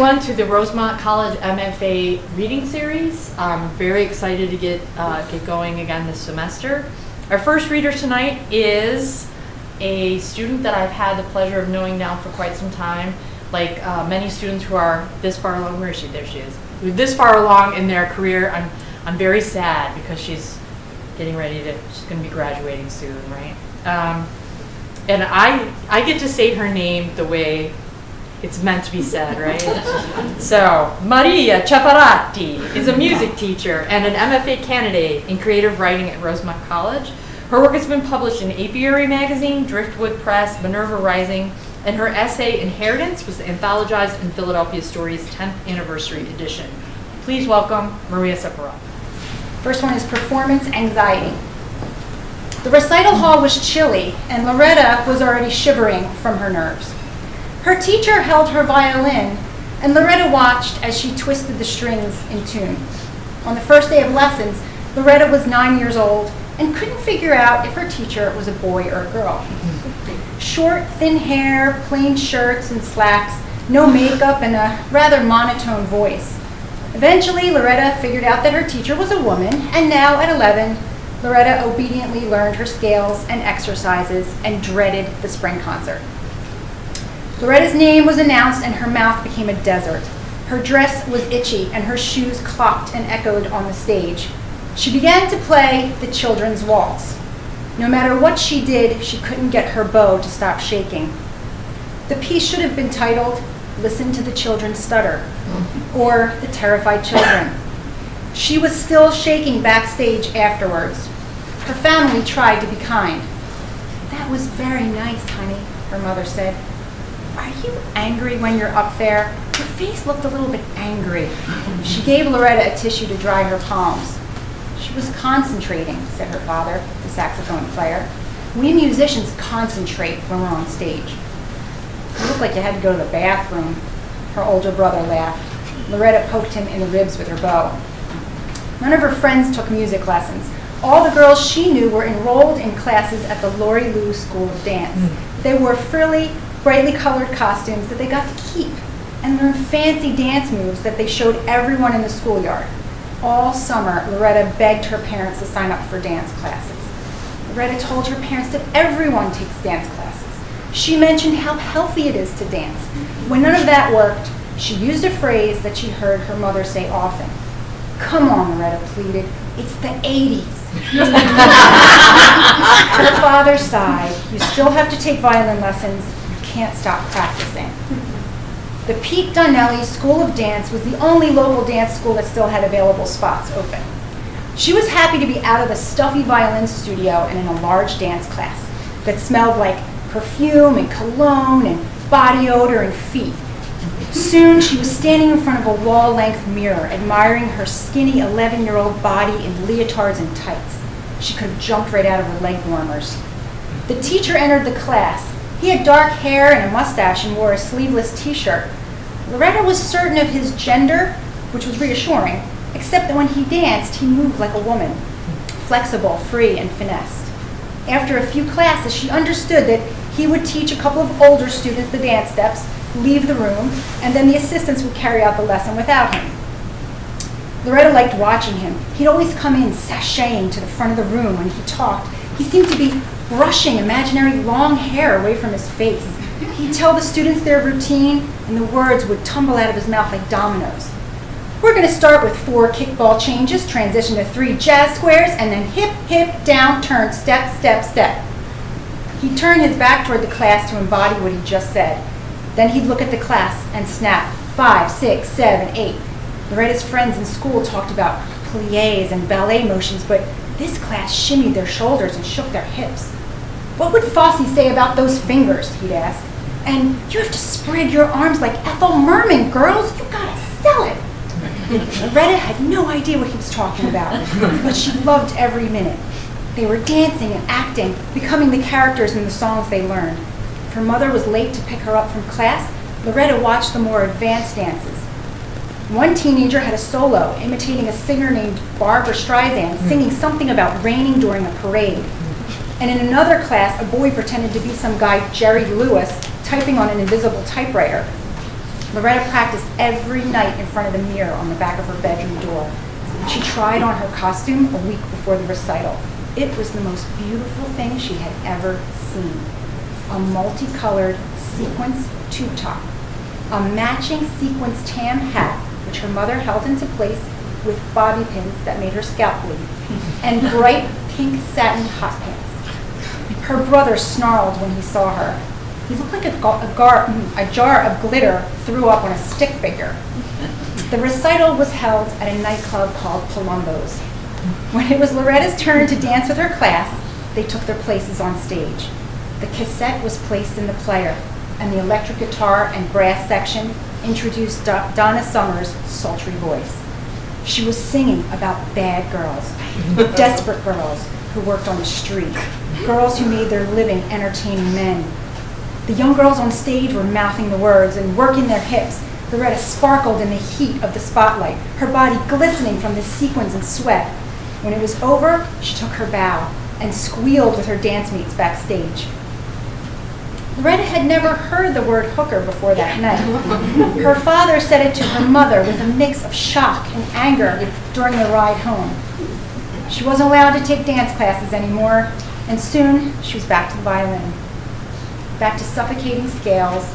everyone to the Rosemont College MFA reading series. I'm very excited to get going again this semester. Our first reader tonight is a student that I've had the pleasure of knowing now for quite some time. Like many students who are this far along, where is she? There she is. Who's this far along in their career, I'm very sad because she's getting ready to, she's going to be graduating soon, right? And I get to say her name the way it's meant to be said, right? So, Maria Ceferatti is a music teacher and an MFA candidate in creative writing at Rosemont College. Her work has been published in Apiary Magazine, Driftwood Press, Minerva Rising, and her essay, Inheritance, was anthologized in Philadelphia Story's 10th anniversary edition. Please welcome Maria Ceferatti. First one is performance anxiety. The recital hall was chilly, and Loretta was already shivering from her nerves. Her teacher held her violin, and Loretta watched as she twisted the strings in tune. On the first day of lessons, Loretta was 9 years old and couldn't figure out if her teacher was a boy or a girl. Short, thin hair, plain shirts and slacks, no makeup, and a rather monotone voice. Eventually, Loretta figured out that her teacher was a woman, and now at 11, Loretta obediently learned her scales and exercises and dreaded the spring concert. Loretta's name was announced and her mouth became a desert. Her dress was itchy and her shoes clocked and echoed on the stage. She began to play the children's waltz. No matter what she did, she couldn't get her bow to stop shaking. The piece should have been titled, "Listen to the Children Stutter," or "The Terrified Children." She was still shaking backstage afterwards. Her family tried to be kind. "That was very nice, honey," her mother said. "Are you angry when you're up there? Your face looked a little bit angry." She gave Loretta a tissue to dry her palms. "She was concentrating," said her father, the saxophone player. "We musicians concentrate when we're on stage." "You look like you had to go to the bathroom," her older brother laughed. Loretta poked him in the ribs with her bow. None of her friends took music lessons. All the girls she knew were enrolled in classes at the Lori Lou School of Dance. They wore frilly, brightly colored costumes that they got to keep and learned fancy dance moves that they showed everyone in the schoolyard. All summer, Loretta begged her parents to sign up for dance classes. Loretta told her parents that everyone takes dance classes. She mentioned how healthy it is to dance. When none of that worked, she used a phrase that she heard her mother say often. "Come on," Loretta pleaded, "it's the 80s. Her father sighed. "You still have to take violin lessons. You can't stop practicing." The Pete Donnelly School of Dance was the only local dance school that still had available spots open. She was happy to be out of the stuffy violin studio and in a large dance class that smelled like perfume and cologne and body odor and feet. Soon she was standing in front of a wall-length mirror, admiring her skinny 11-year-old body in leotards and tights. She could have jumped right out of her leg warmers. The teacher entered the class. He had dark hair and a mustache and wore a sleeveless t-shirt. Loretta was certain of his gender, which was reassuring, except that when he danced, he moved like a woman, flexible, free, and finessed. After a few classes, she understood that he would teach a couple of older students the dance steps, leave the room, and then the assistants would carry out the lesson without him. Loretta liked watching him. He'd always come in sashaying to the front of the room when he talked. He seemed to be brushing imaginary long hair away from his face. He'd tell the students their routine, and the words would tumble out of his mouth like dominoes. "We're going to start with 4 kickball changes, transition to 3 jazz squares, and then hip, hip, down, turn, step, step, step." He'd turn his back toward the class to embody what he just said. Then he'd look at the class and snap, 5, 6, 7, 8. Loretta's friends in school talked about pliés and ballet motions, but this class shimmied their shoulders and shook their hips. "What would Fosse say about those fingers?" he'd ask. "And you have to spread your arms like Ethel Merman, girls. You gotta sell it." Loretta had no idea what he was talking about, but she loved every minute. They were dancing and acting, becoming the characters in the songs they learned. If her mother was late to pick her up from class, Loretta watched the more advanced dances. One teenager had a solo imitating a singer named Barbara Streisand singing something about raining during a parade. And in another class, a boy pretended to be some guy, Jerry Lewis, typing on an invisible typewriter. Loretta practiced every night in front of the mirror on the back of her bedroom door. She tried on her costume a week before the recital. It was the most beautiful thing she had ever seen. A multicolored sequins tube top, a matching sequins tam hat, which her mother held into place with bobby pins that made her scalp bleed, and bright pink satin hot pants. Her brother snarled when he saw her. He looked like a jar of glitter threw up on a stick figure. The recital was held at a nightclub called Palumbo's. When it was Loretta's turn to dance with her class, they took their places on stage. The cassette was placed in the player, and the electric guitar and brass section introduced Donna Summer's sultry voice. She was singing about bad girls, desperate girls who worked on the street, girls who made their living entertaining men. The young girls on stage were mouthing the words and working their hips. Loretta sparkled in the heat of the spotlight, her body glistening from the sequins and sweat. When it was over, she took her bow and squealed with her dance mates backstage. Loretta had never heard the word hooker before that night. Her father said it to her mother with a mix of shock and anger during the ride home. She wasn't allowed to take dance classes anymore, and soon she was back to the violin, back to suffocating scales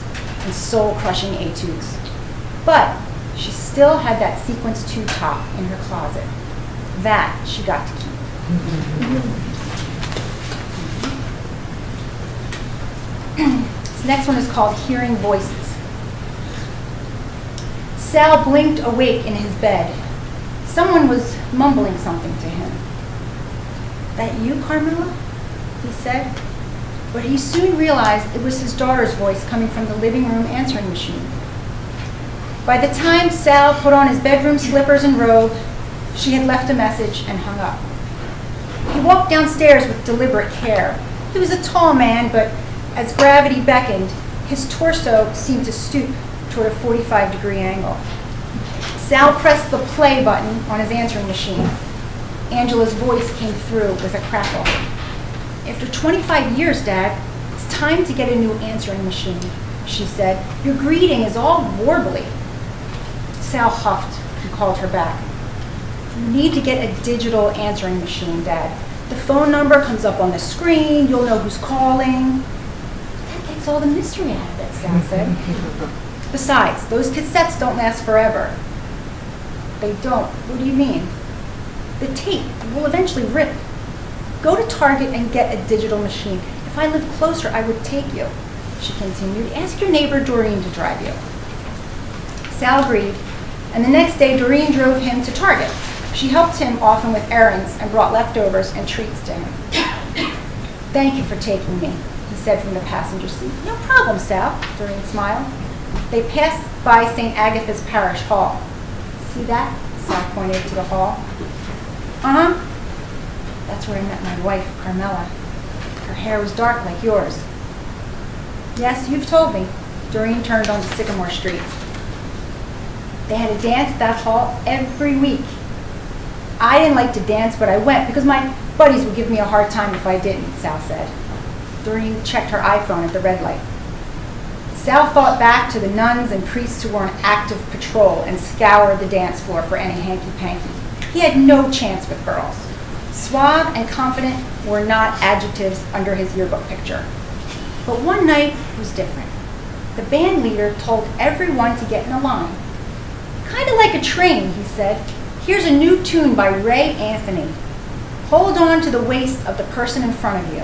and soul-crushing etudes. But she still had that sequins tube top in her closet. That she got to keep. This next one is called Hearing Voices. Sal blinked awake in his bed. Someone was mumbling something to him. "That you, Carmela?" he said. But he soon realized it was his daughter's voice coming from the living room answering machine. By the time Sal put on his bedroom slippers and robe, she had left a message and hung up. He walked downstairs with deliberate care. He was a tall man, but as gravity beckoned, his torso seemed to stoop toward a 45-degree angle. Sal pressed the play button on his answering machine. Angela's voice came through with a crackle. "After 25 years, Dad, it's time to get a new answering machine," she said. "Your greeting is all warbly." Sal huffed and called her back. "You need to get a digital answering machine, Dad. The phone number comes up on the screen. You'll know who's calling." "That takes all the mystery out of it," Sal said. "Besides, those cassettes don't last forever." "They don't? What do you mean?" "The tape will eventually rip. Go to Target and get a digital machine. If I lived closer, I would take you," she continued. "Ask your neighbor Doreen to drive you." Sal agreed, and the next day Doreen drove him to Target. She helped him often with errands and brought leftovers and treats to him. "Thank you for taking me," he said from the passenger seat. "No problem, Sal," Doreen smiled. They passed by St. Agatha's Parish Hall. "See that?" Sal pointed to the hall. "Uh-huh. That's where I met my wife, Carmela. Her hair was dark like yours." "Yes, you've told me." Doreen turned onto Sycamore Street. They had a dance at that hall every week. "I didn't like to dance, but I went because my buddies would give me a hard time if I didn't," Sal said. Doreen checked her iPhone at the red light. Sal thought back to the nuns and priests who were on active patrol and scoured the dance floor for any hanky-panky. He had no chance with girls. Suave and confident were not adjectives under his yearbook picture. But one night was different. The band leader told everyone to get in a line. "Kind of like a train," he said. "Here's a new tune by Ray Anthony. Hold on to the waist of the person in front of you."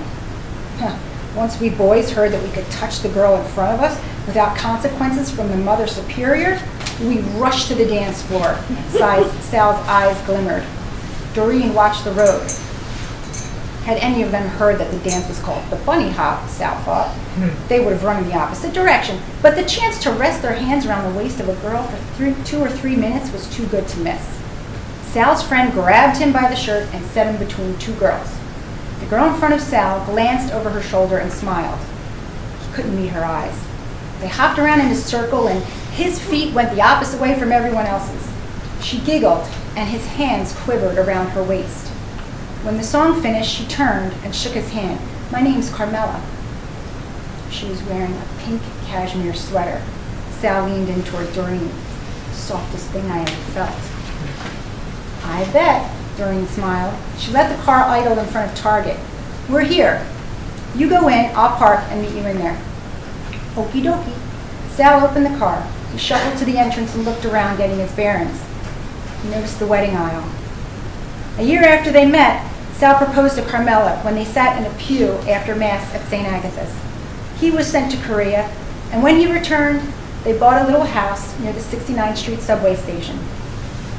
Once we boys heard that we could touch the girl in front of us without consequences from the Mother Superior, we rushed to the dance floor. Sal's eyes glimmered. Doreen watched the road. Had any of them heard that the dance was called the bunny hop, Sal thought, they would have run in the opposite direction. But the chance to rest their hands around the waist of a girl for 2 or 3 minutes was too good to miss. Sal's friend grabbed him by the shirt and set him between two girls. The girl in front of Sal glanced over her shoulder and smiled. He couldn't meet her eyes. They hopped around in a circle, and his feet went the opposite way from everyone else's. She giggled, and his hands quivered around her waist. When the song finished, she turned and shook his hand. "My name's Carmela." She was wearing a pink cashmere sweater. Sal leaned in toward Doreen. Softest thing I ever felt. I bet, Doreen smiled. She let the car idle in front of Target. We're here. You go in, I'll park and meet you in there. Okie dokie. Sal opened the car. He shuffled to the entrance and looked around, getting his bearings. He noticed the wedding aisle. A year after they met, Sal proposed to Carmela when they sat in a pew after Mass at St. Agatha's. He was sent to Korea, and when he returned, they bought a little house near the 69th Street subway station.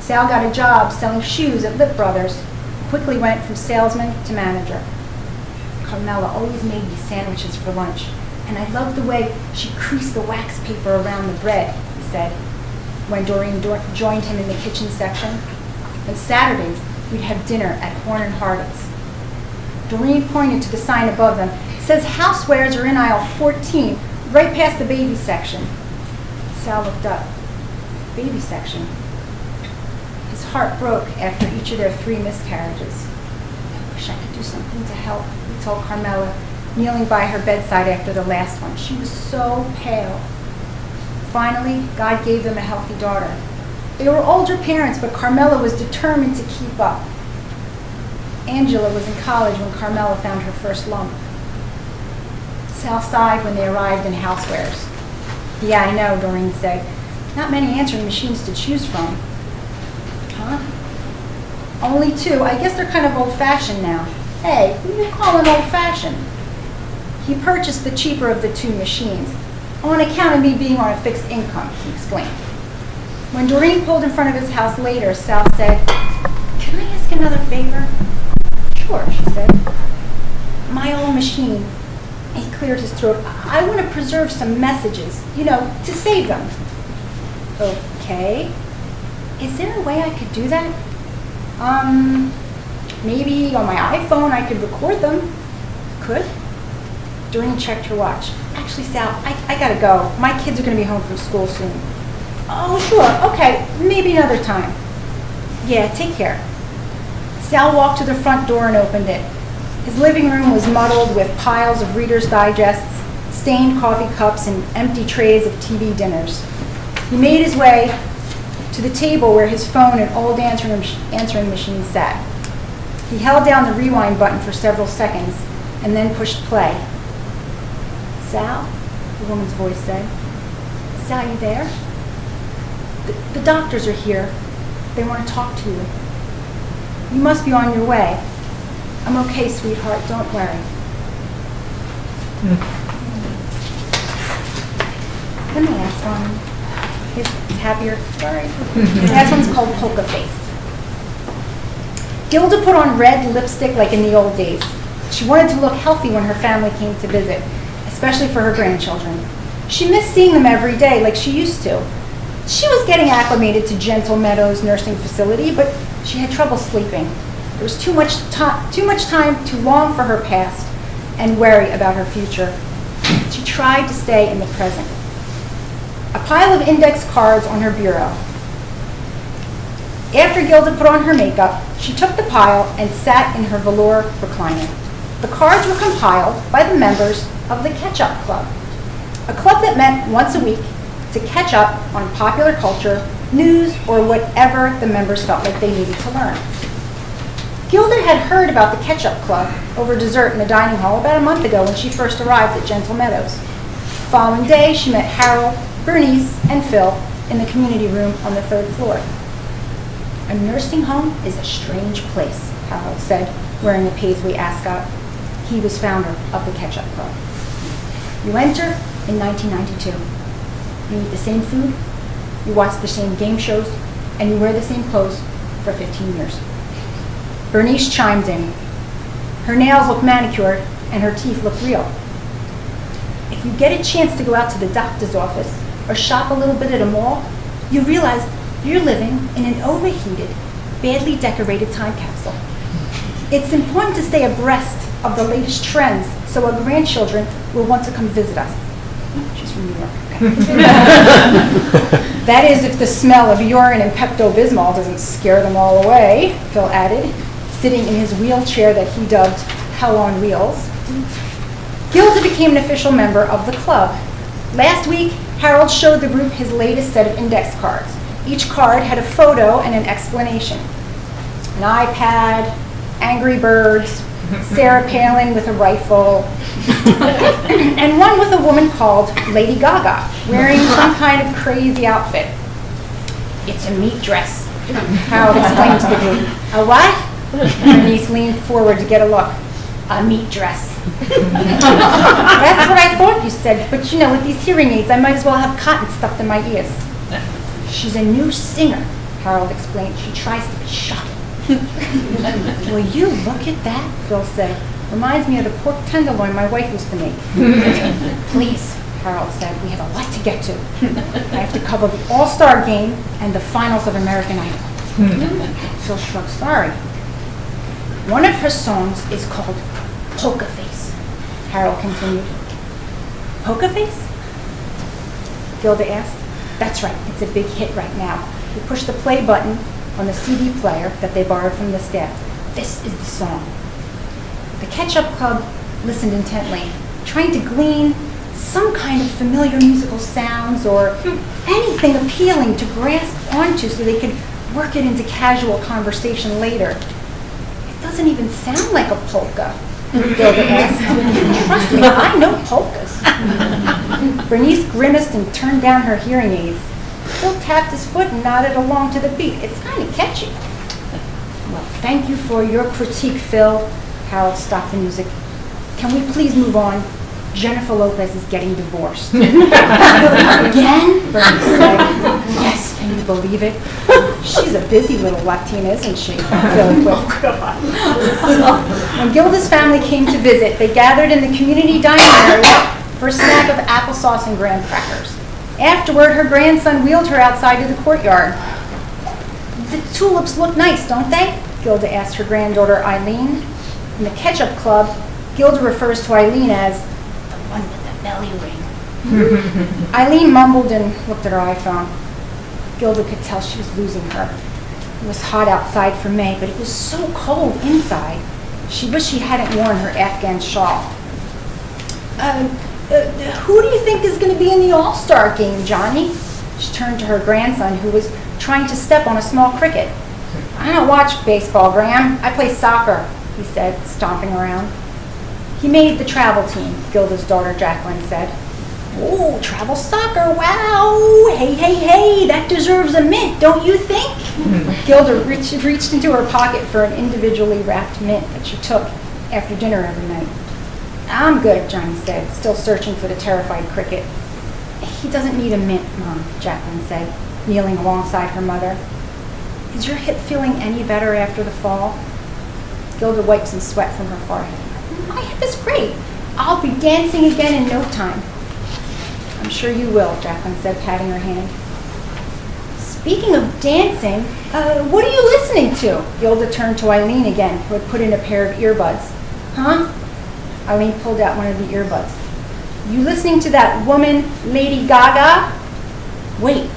Sal got a job selling shoes at Lip Brothers, and quickly went from salesman to manager. Carmela always made me sandwiches for lunch, and I loved the way she creased the wax paper around the bread, he said, when Doreen joined him in the kitchen section. On Saturdays, we'd have dinner at Horn and Hardett's. Doreen pointed to the sign above them. It says housewares are in aisle 14, right past the baby section. Sal looked up. Baby section. His heart broke after each of their 3 miscarriages. I wish I could do something to help, he told Carmela, kneeling by her bedside after the last one. She was so pale. Finally, God gave them a healthy daughter. They were older parents, but Carmela was determined to keep up. Angela was in college when Carmela found her first lump. Sal sighed when they arrived in housewares. Yeah, I know, Doreen said. Not many answering machines to choose from. Huh? Only 2. I guess they're kind of old-fashioned now. Hey, who do you call an old-fashioned? He purchased the cheaper of the 2 machines, on account of me being on a fixed income, he explained. When Doreen pulled in front of his house later, Sal said, "Can I ask another favor?" "Sure," she said. "My old machine," he cleared his throat, "I want to preserve some messages, to save them." "Okay. Is there a way I could do that?" Maybe on my iPhone I could record them." "Could?" Doreen checked her watch. "Actually, Sal, I gotta go. My kids are gonna be home from school soon." "Oh, sure. Okay. Maybe another time." "Yeah, take care." Sal walked to the front door and opened it. His living room was muddled with piles of Reader's Digests, stained coffee cups, and empty trays of TV dinners. He made his way to the table where his phone and old answering machine sat. He held down the rewind button for several seconds and then pushed play. "Sal?" the woman's voice said. "Sal, you there?" The doctors are here. They want to talk to you. You must be on your way." "I'm okay, sweetheart. Don't worry." The last one is happier. Sorry. The last one's called Polka Face. Gilda put on red lipstick like in the old days. She wanted to look healthy when her family came to visit, especially for her grandchildren. She missed seeing them every day like she used to. She was getting acclimated to Gentle Meadows nursing facility, but she had trouble sleeping. There was too much time to long for her past and worry about her future. She tried to stay in the present. A pile of index cards on her bureau. After Gilda put on her makeup, she took the pile and sat in her velour recliner. The cards were compiled by the members of the Catch-Up Club, a club that met once a week to catch up on popular culture, news, or whatever the members felt like they needed to learn. Gilda had heard about the Catch-Up Club over dessert in the dining hall about a month ago when she first arrived at Gentle Meadows. The following day, she met Harold, Bernice, and Phil in the community room on the 3rd floor. "A nursing home is a strange place," Harold said, wearing a Paisley ascot. He was founder of the Catch-Up Club. "You enter in 1992. You eat the same food, you watch the same game shows, and you wear the same clothes for 15 years. Bernice chimed in. Her nails look manicured, and her teeth look real. "If you get a chance to go out to the doctor's office or shop a little bit at a mall, you realize you're living in an overheated, badly decorated time capsule. It's important to stay abreast of the latest trends so our grandchildren will want to come visit us." She's from New York. "That is, if the smell of urine and Pepto-Bismol doesn't scare them all away," Phil added, sitting in his wheelchair that he dubbed Hell on Wheels. Gilda became an official member of the club. Last week, Harold showed the group his latest set of index cards. Each card had a photo and an explanation. An iPad, Angry Birds, Sarah Palin with a rifle, and one with a woman called Lady Gaga, wearing some kind of crazy outfit. It's a meat dress, Harold explained to the group. A what? Bernice leaned forward to get a look. A meat dress. That's what I thought you said, but you know, with these hearing aids, I might as well have cotton stuffed in my ears. She's a new singer, Harold explained. She tries to be shocking. Will you look at that? Phil said. Reminds me of the pork tenderloin my wife used to make. Please, Harold said. We have a lot to get to. I have to cover the All-Star game and the finals of American Idol. Phil shrugged. Sorry. One of her songs is called Polka Face, Harold continued. Polka Face? Gilda asked. That's right. It's a big hit right now. He pushed the play button on the CD player that they borrowed from the staff. This is the song. The Catch-Up Club listened intently, trying to glean some kind of familiar musical sounds or anything appealing to grasp onto so they could work it into casual conversation later. It doesn't even sound like a polka, Gilda asked. Trust me, I know polkas. Bernice grimaced and turned down her hearing aids. Phil tapped his foot and nodded along to the beat. It's kind of catchy. Well, thank you for your critique, Phil. Harold stopped the music. Can we please move on? Jennifer Lopez is getting divorced. Again? Bernie said. Yes, can you believe it? She's a busy little Latina, isn't she? When Gilda's family came to visit, they gathered in the community dining area for a snack of applesauce and graham crackers. Afterward, her grandson wheeled her outside to the courtyard. The tulips look nice, don't they? Gilda asked her granddaughter Eileen. In the Catch-Up Club, Gilda refers to Eileen as the one with the belly ring. Eileen mumbled and looked at her iPhone. Gilda could tell she was losing her. It was hot outside for May, but it was so cold inside. She wished she hadn't worn her Afghan shawl. Who do you think is going to be in the All-Star game, Johnny? She turned to her grandson, who was trying to step on a small cricket. I don't watch baseball, Graham. I play soccer, he said, stomping around. He made the travel team, Gilda's daughter Jacqueline said. Oh, travel soccer, wow! Hey, that deserves a mint, don't you think? Gilda reached into her pocket for an individually wrapped mint that she took after dinner every night. I'm good, Johnny said, still searching for the terrified cricket. He doesn't need a mint, Mom, Jacqueline said, kneeling alongside her mother. Is your hip feeling any better after the fall? Gilda wiped some sweat from her forehead. My hip is great. I'll be dancing again in no time. I'm sure you will, Jacqueline said, patting her hand. Speaking of dancing, what are you listening to? Gilda turned to Eileen again, who had put in a pair of earbuds. Huh? Eileen pulled out one of the earbuds. You listening to that woman, Lady Gaga? Wait,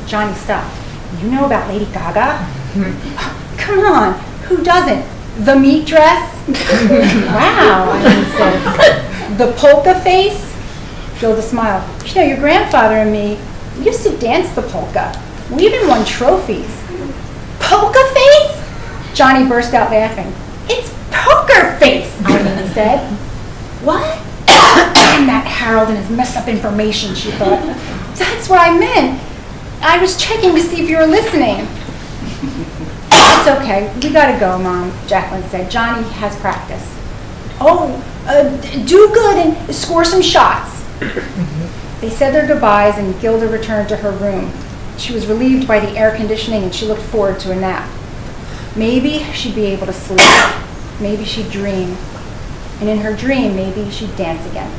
Johnny stopped. You know about Lady Gaga? Oh, come on, who doesn't? The meat dress? Wow, Eileen said. The polka face? Gilda smiled. You know, your grandfather and me, we used to dance the polka. We even won trophies. Polka face? Johnny burst out laughing. It's poker face, Eileen said. What? Damn that Harold and his messed up information, she thought. That's what I meant. I was checking to see if you were listening. It's okay. We gotta go, Mom, Jacqueline said. Johnny has practice. Oh, do good and score some shots. They said their goodbyes and Gilda returned to her room. She was relieved by the air conditioning and she looked forward to a nap. Maybe she'd be able to sleep. Maybe she'd dream. And in her dream, maybe she'd dance again.